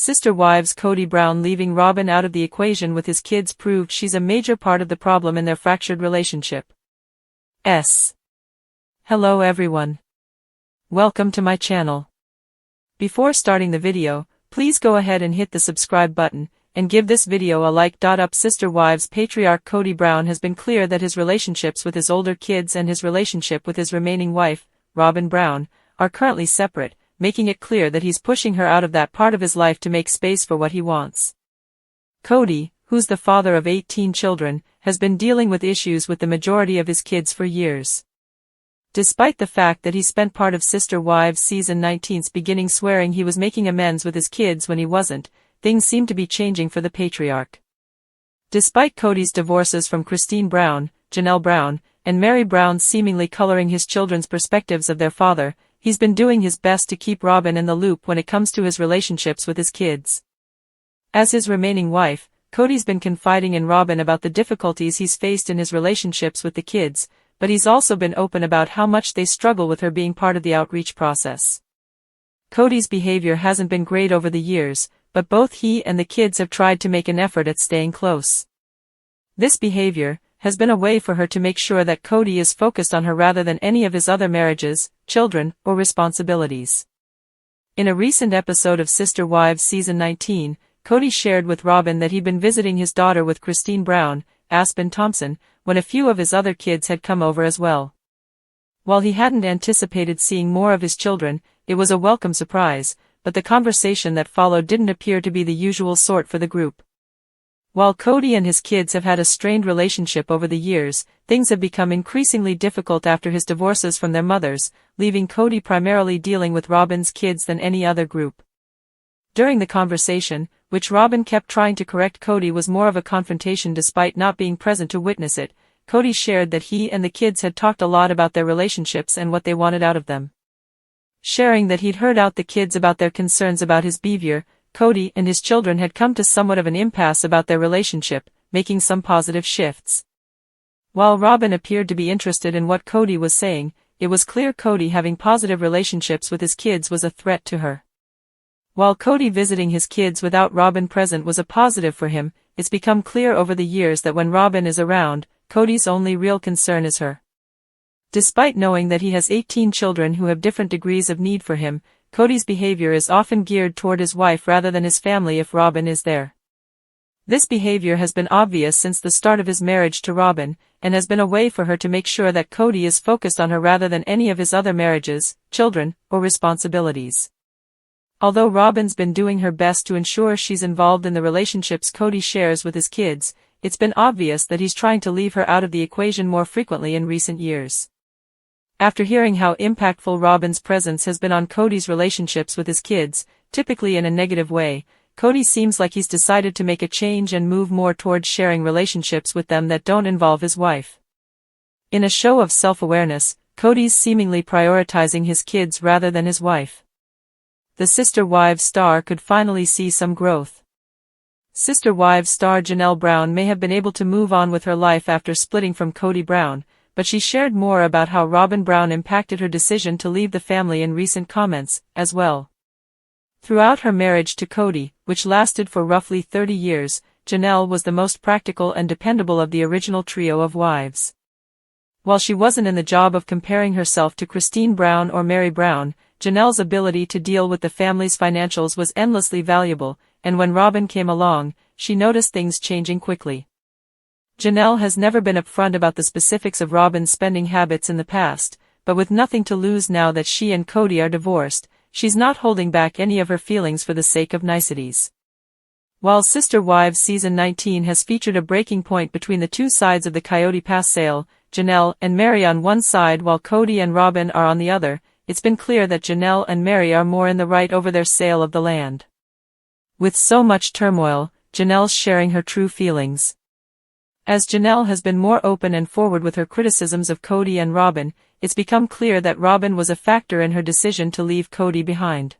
Sister wives Kody Robyn leaving Robyn out of the equation with his kids proved she's a major part of the problem in their fractured relationship. Hello everyone. Welcome to my channel. Before starting the video, please go ahead and hit the subscribe button, and give this video a like. Up Sister wives patriarch Kody Robyn has been clear that his relationships with his older kids and his relationship with his remaining wife, Robyn Brown, are currently separate, making it clear that he's pushing her out of that part of his life to make space for what he wants. Kody, who's the father of 18 children, has been dealing with issues with the majority of his kids for years. Despite the fact that he spent part of Sister Wives Season 19's beginning swearing he was making amends with his kids when he wasn't, things seem to be changing for the patriarch. Despite Kody's divorces from Christine Brown, Janelle Brown, and Mary Brown seemingly coloring his children's perspectives of their father, he's been doing his best to keep Robyn in the loop when it comes to his relationships with his kids. As his remaining wife, Kody's been confiding in Robyn about the difficulties he's faced in his relationships with the kids, but he's also been open about how much they struggle with her being part of the outreach process. Kody's behavior hasn't been great over the years, but both he and the kids have tried to make an effort at staying close. This behavior has been a way for her to make sure that Kody is focused on her rather than any of his other marriages, children, or responsibilities. In a recent episode of Sister Wives Season 19, Kody shared with Robyn that he'd been visiting his daughter with Christine Brown, Aspen Thompson, when a few of his other kids had come over as well. While he hadn't anticipated seeing more of his children, it was a welcome surprise, but the conversation that followed didn't appear to be the usual sort for the group. While Kody and his kids have had a strained relationship over the years, things have become increasingly difficult after his divorces from their mothers, leaving Kody primarily dealing with Robyn's kids than any other group. During the conversation, which Robyn kept trying to correct Kody was more of a confrontation despite not being present to witness it, Kody shared that he and the kids had talked a lot about their relationships and what they wanted out of them. Sharing that he'd heard out the kids about their concerns about his behavior, Kody and his children had come to somewhat of an impasse about their relationship, making some positive shifts. While Robyn appeared to be interested in what Kody was saying, it was clear Kody having positive relationships with his kids was a threat to her. While Kody visiting his kids without Robyn present was a positive for him, it's become clear over the years that when Robyn is around, Kody's only real concern is her. Despite knowing that he has 18 children who have different degrees of need for him, Kody's behavior is often geared toward his wife rather than his family if Robyn is there. This behavior has been obvious since the start of his marriage to Robyn, and has been a way for her to make sure that Kody is focused on her rather than any of his other marriages, children, or responsibilities. Although Robyn's been doing her best to ensure she's involved in the relationships Kody shares with his kids, it's been obvious that he's trying to leave her out of the equation more frequently in recent years. After hearing how impactful Robyn's presence has been on Kody's relationships with his kids, typically in a negative way, Kody seems like he's decided to make a change and move more towards sharing relationships with them that don't involve his wife. In a show of self-awareness, Kody's seemingly prioritizing his kids rather than his wife. The Sister Wives star could finally see some growth. Sister Wives star Janelle Brown may have been able to move on with her life after splitting from Kody Brown, but she shared more about how Robyn Brown impacted her decision to leave the family in recent comments, as well. Throughout her marriage to Kody, which lasted for roughly 30 years, Janelle was the most practical and dependable of the original trio of wives. While she wasn't in the job of comparing herself to Christine Brown or Mary Brown, Janelle's ability to deal with the family's financials was endlessly valuable, and when Robyn came along, she noticed things changing quickly. Janelle has never been upfront about the specifics of Robyn's spending habits in the past, but with nothing to lose now that she and Kody are divorced, she's not holding back any of her feelings for the sake of niceties. While Sister Wives Season 19 has featured a breaking point between the two sides of the Coyote Pass sale, Janelle and Mary on one side while Kody and Robyn are on the other, it's been clear that Janelle and Mary are more in the right over their sale of the land. With so much turmoil, Janelle's sharing her true feelings. As Janelle has been more open and forward with her criticisms of Kody and Robyn, it's become clear that Robyn was a factor in her decision to leave Kody behind.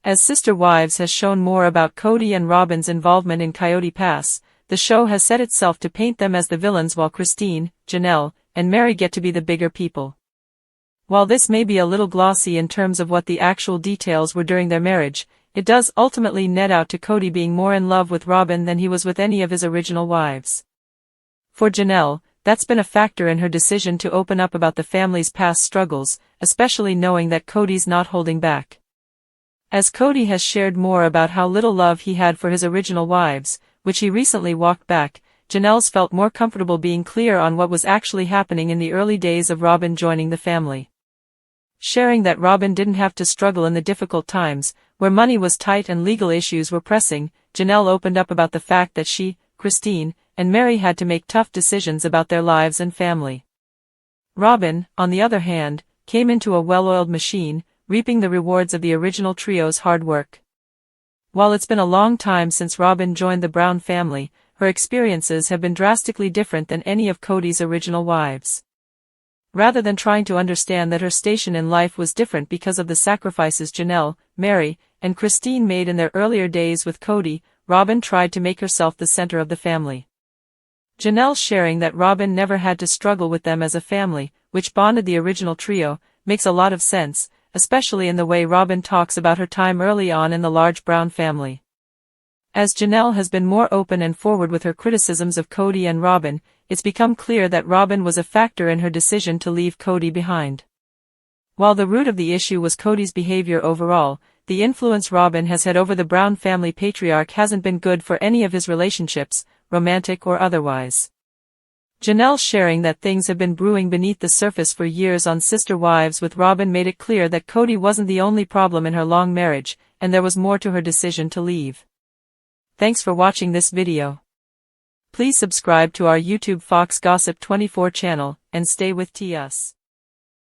As Sister Wives has shown more about Kody and Robyn's involvement in Coyote Pass, the show has set itself to paint them as the villains while Christine, Janelle, and Mary get to be the bigger people. While this may be a little glossy in terms of what the actual details were during their marriage, it does ultimately net out to Kody being more in love with Robyn than he was with any of his original wives. For Janelle, that's been a factor in her decision to open up about the family's past struggles, especially knowing that Kody's not holding back. As Kody has shared more about how little love he had for his original wives, which he recently walked back, Janelle's felt more comfortable being clear on what was actually happening in the early days of Robyn joining the family. Sharing that Robyn didn't have to struggle in the difficult times, where money was tight and legal issues were pressing, Janelle opened up about the fact that she, Christine, and Mary had to make tough decisions about their lives and family. Robyn, on the other hand, came into a well-oiled machine, reaping the rewards of the original trio's hard work. While it's been a long time since Robyn joined the Brown family, her experiences have been drastically different than any of Kody's original wives. Rather than trying to understand that her station in life was different because of the sacrifices Janelle, Mary, and Christine made in their earlier days with Kody, Robyn tried to make herself the center of the family. Janelle sharing that Robyn never had to struggle with them as a family, which bonded the original trio, makes a lot of sense, especially in the way Robyn talks about her time early on in the large Brown family. As Janelle has been more open and forward with her criticisms of Kody and Robyn, it's become clear that Robyn was a factor in her decision to leave Kody behind. While the root of the issue was Kody's behavior overall, the influence Robyn has had over the Brown family patriarch hasn't been good for any of his relationships, romantic or otherwise. Janelle sharing that things have been brewing beneath the surface for years on Sister Wives with Robyn made it clear that Kody wasn't the only problem in her long marriage, and there was more to her decision to leave. Thanks for watching this video. Please subscribe to our YouTube Fox Gossip 24 channel, and stay with TS.